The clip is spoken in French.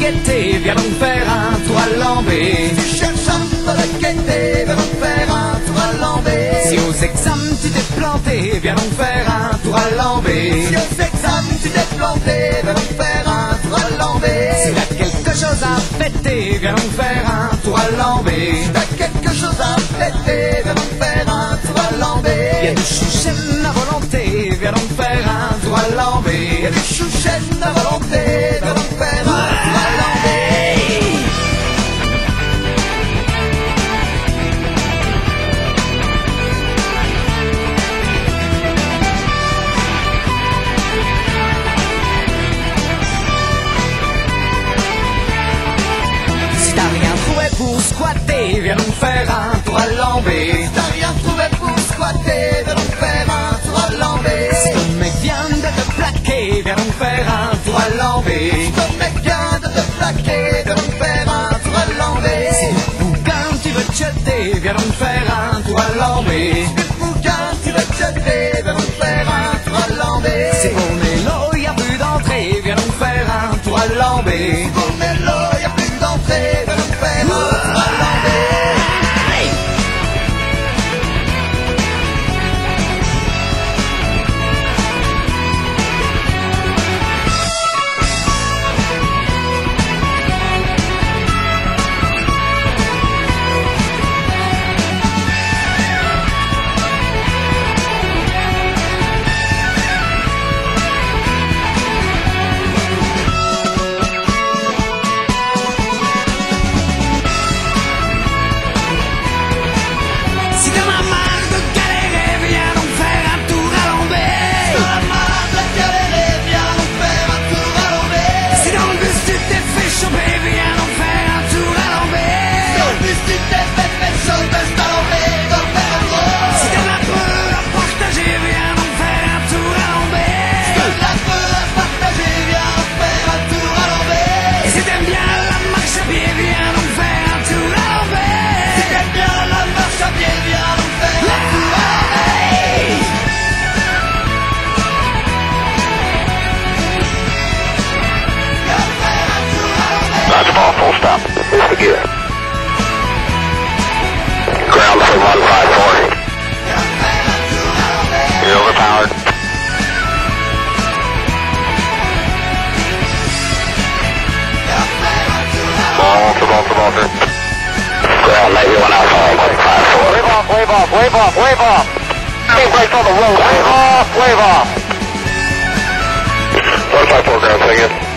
gaieté, viens donc faire un tour à l'embé. Tu cherches un peu de gaieté, viens donc faire un tour à l'embé. Si aux examens tu t'es planté, viens donc faire un tour à l'embé. Si aux examens tu t'es planté, viens donc faire un tour à l'embé. Si t'as quelque chose à fêter, viens donc faire un tour à l'embé. Si t'as quelque chose à fêter, viens donc faire un tour à l'embé. Y'a du chouchen à volonté, viens donc faire un tour à l'embé. Y'a du chouchen à volonté, viens donc faire un tour à l'embé. Si t'as rien trouvé pour squatter, viens donc faire un tour à l'embé. Si t'as rien trouvé pour squatter, viens donc faire un tour à l'embé. Si ton mec vient de te plaquer, viens donc faire un tour à l'embé. Si ton mec vient de te plaquer, viens donc faire un tour à l'embé. Si le bouquin tu veux te jeter, viens donc faire un tour à l'embé. Si le bouquin tu veux te jeter, viens donc faire un tour à l'embé. Si pour Mélo y'a plus d'entrée, viens donc faire un tour à l'embé. Pour Mélo y'a plus d'entrée, viens donc faire un tour à l'embé. Si t'en as marre de galérer, viens donc faire un tour à l'embé. Si t'en as marre de galérer, viens donc faire un tour à l'embé. Si dans le bus tu t'es fait choper, viens donc faire un tour à l'embé. Si dans le bus tu t'es fait chaud, baisse à l'embé, donc faire un tour. Si t'en as peu à partager, viens donc faire un tour à l'embé. Si t'en as peu à partager, viens donc faire un tour à l'embé. Et si t'aimes bien la marche à pied, viens donc faire un tour à l'embé. Si t'aimes bien la marche à pied, viens donc faire un tour à l'embé. Viens faire un tour à l'embé. Roger, ball, full stop. Here's the gear. Ground for 154. Viens faire un tour à l'embé. You're overpowered. Viens faire un tour à l'embé. Walter. Ground 91 Alpha, 154. Wave off, wave off, wave off, wave off. Hey, brakes on the road. Wave off, wave off. 154 ground, say again.